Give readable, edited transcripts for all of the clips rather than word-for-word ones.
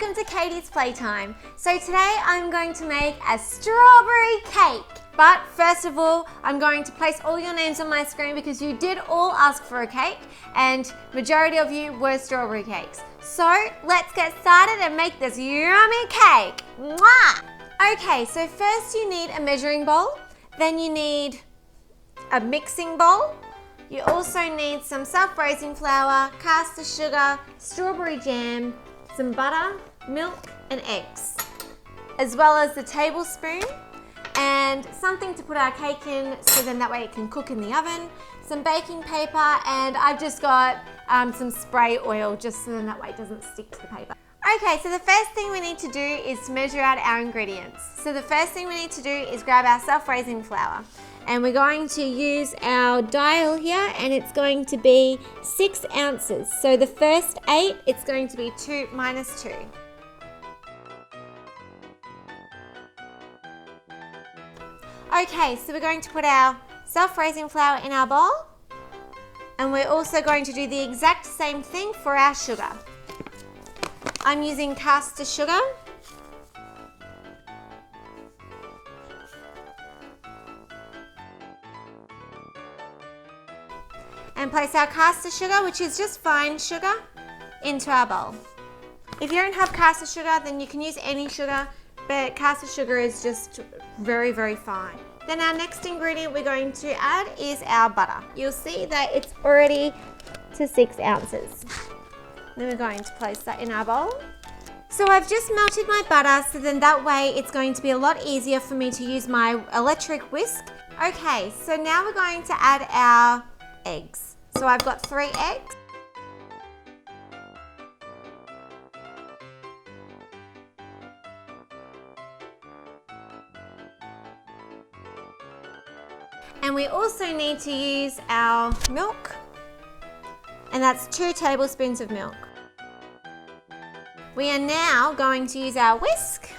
welcome to Katie's Playtime. So today I'm going to make a strawberry cake. But first of all, I'm going to place all your names on my screen because you did all ask for a cake and majority of you were strawberry cakes. So let's get started and make this yummy cake. Mwah! Okay, so first you need a measuring bowl, then you need a mixing bowl. You also need some self-raising flour, caster sugar, strawberry jam, some butter, milk and eggs, as well as the tablespoon and something to put our cake in so then that way it can cook in the oven, some baking paper, and I've just got some spray oil just so then that way it doesn't stick to the paper. Okay, so the first thing we need to do is to measure out our ingredients. So the first thing we need to do is grab our self-raising flour. And we're going to use our dial here and it's going to be 6 ounces. So the first 8, it's going to be 2 minus 2. Okay, so we're going to put our self-raising flour in our bowl. And we're also going to do the exact same thing for our sugar. I'm using caster sugar. And place our caster sugar, which is just fine sugar, into our bowl. If you don't have caster sugar, then you can use any sugar, but caster sugar is just very, very fine. Then our next ingredient we're going to add is our butter. You'll see that it's already to 6 ounces. Then we're going to place that in our bowl. So I've just melted my butter, so then that way it's going to be a lot easier for me to use my electric whisk. Okay, so now we're going to add our eggs. So I've got 3 eggs. And we also need to use our milk, and that's 2 tablespoons of milk. We are now going to use our whisk.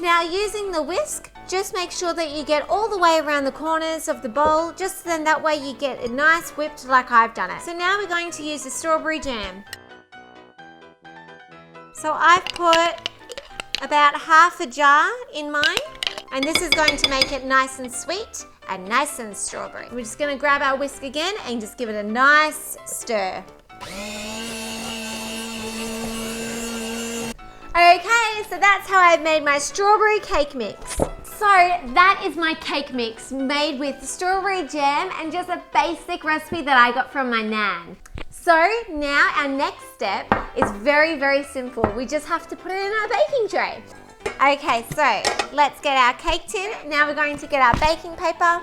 Now using the whisk, just make sure that you get all the way around the corners of the bowl, just then that way you get it nice whipped like I've done it. So now we're going to use the strawberry jam. So I've put about half a jar in mine, and this is going to make it nice and sweet and nice and strawberry. We're just going to grab our whisk again and just give it a nice stir. Okay, so that's how I've made my strawberry cake mix. So that is my cake mix made with strawberry jam and just a basic recipe that I got from my nan. So now our next step is very, very simple. We just have to put it in our baking tray. Okay, so let's get our cake tin. Now we're going to get our baking paper.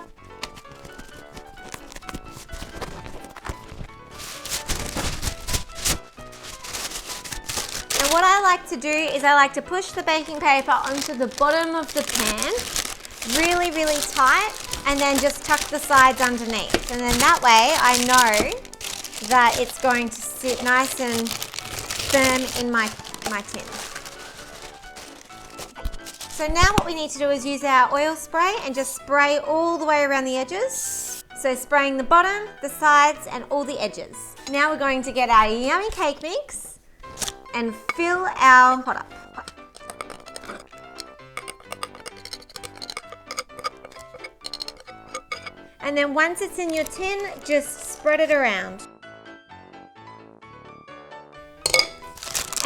And what I like to do is I like to push the baking paper onto the bottom of the pan really, really tight, and then just tuck the sides underneath. And then that way I know that it's going to sit nice and firm in my tin. So now what we need to do is use our oil spray and just spray all the way around the edges. So spraying the bottom, the sides and all the edges. Now we're going to get our yummy cake mix and fill our pot up. And then once it's in your tin, just spread it around.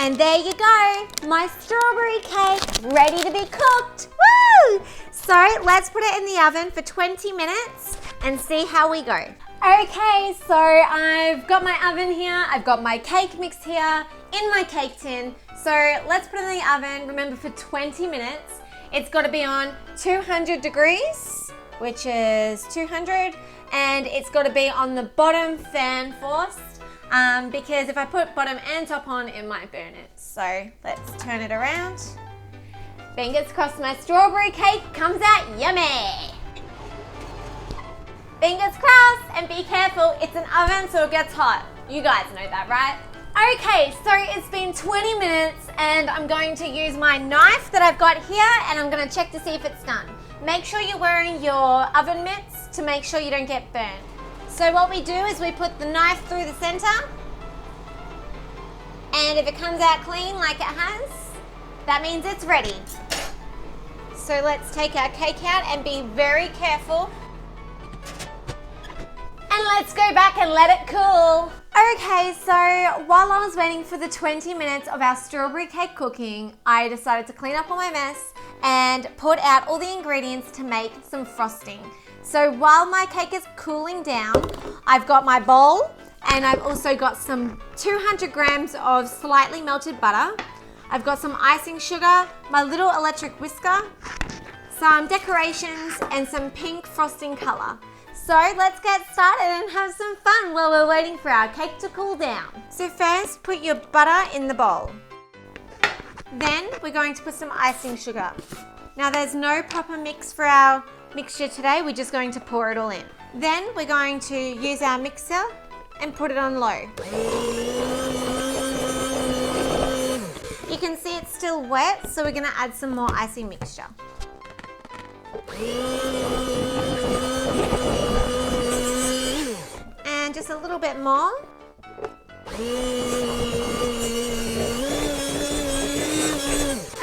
And there you go, my strawberry cake ready to be cooked. Woo! So let's put it in the oven for 20 minutes and see how we go. Okay, so I've got my oven here, I've got my cake mix here in my cake tin. So let's put it in the oven, remember for 20 minutes. It's got to be on 200 degrees, which is 200, and it's got to be on the bottom fan force. Because if I put bottom and top on, it might burn it. So let's turn it around. Fingers crossed my strawberry cake comes out yummy. Fingers crossed, and be careful, it's an oven so it gets hot. You guys know that, right? Okay, so it's been 20 minutes and I'm going to use my knife that I've got here and I'm going to check to see if it's done. Make sure you're wearing your oven mitts to make sure you don't get burnt. So what we do is we put the knife through the center, and if it comes out clean like it has, that means it's ready. So let's take our cake out and be very careful. And let's go back and let it cool. Okay, so while I was waiting for the 20 minutes of our strawberry cake cooking, I decided to clean up all my mess and put out all the ingredients to make some frosting. So while my cake is cooling down, I've got my bowl and I've also got some 200 grams of slightly melted butter. I've got some icing sugar, my little electric whisker, some decorations and some pink frosting color. So let's get started and have some fun while we're waiting for our cake to cool down. So first, put your butter in the bowl. Then we're going to put some icing sugar. Now there's no proper mix for our mixture today, we're just going to pour it all in. Then we're going to use our mixer and put it on low. You can see it's still wet, so we're gonna add some more icing mixture. And just a little bit more.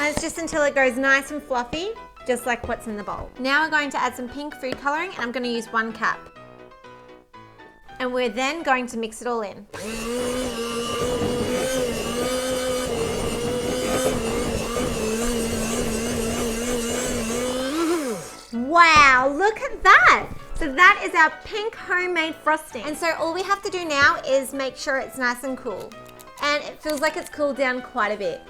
And it's just until it goes nice and fluffy, just like what's in the bowl. Now we're going to add some pink food coloring and I'm going to use 1 cup. And we're then going to mix it all in. Wow, look at that! So that is our pink homemade frosting. And so all we have to do now is make sure it's nice and cool. And it feels like it's cooled down quite a bit.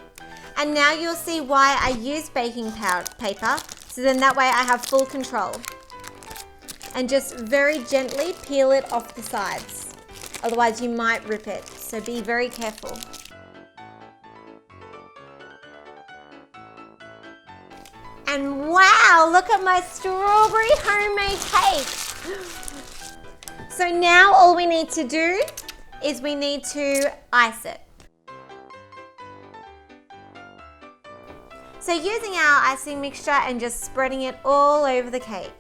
And now you'll see why I use baking paper, so then that way I have full control. And just very gently peel it off the sides. Otherwise you might rip it, so be very careful. And wow, look at my strawberry homemade cake. So now all we need to do is we need to ice it. So using our icing mixture and just spreading it all over the cake.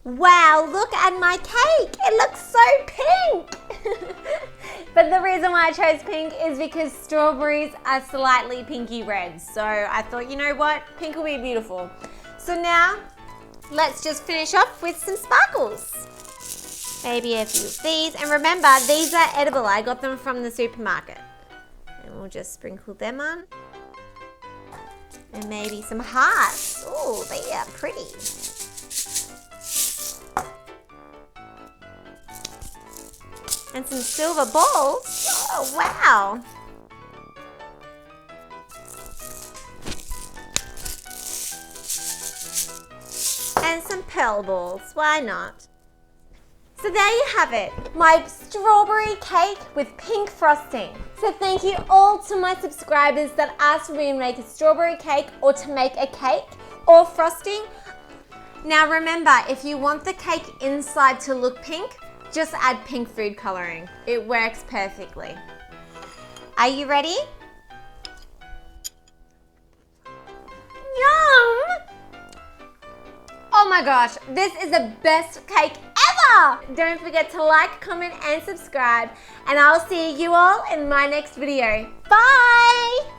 Wow, look at my cake. It looks so pink. But the reason why I chose pink is because strawberries are slightly pinky red. So I thought, you know what? Pink will be beautiful. So now, let's just finish off with some sparkles. Maybe a few of these. And remember, these are edible. I got them from the supermarket. And we'll just sprinkle them on. And maybe some hearts. Oh, they are pretty. And some silver balls. Oh, wow. And some pearl balls. Why not? So there you have it. My strawberry cake with pink frosting. So thank you all to my subscribers that asked me to make a strawberry cake or to make a cake or frosting. Now remember, if you want the cake inside to look pink, just add pink food coloring. It works perfectly. Are you ready? Yum! Oh my gosh, this is the best cake ever! Don't forget to like, comment, and subscribe, and I'll see you all in my next video. Bye!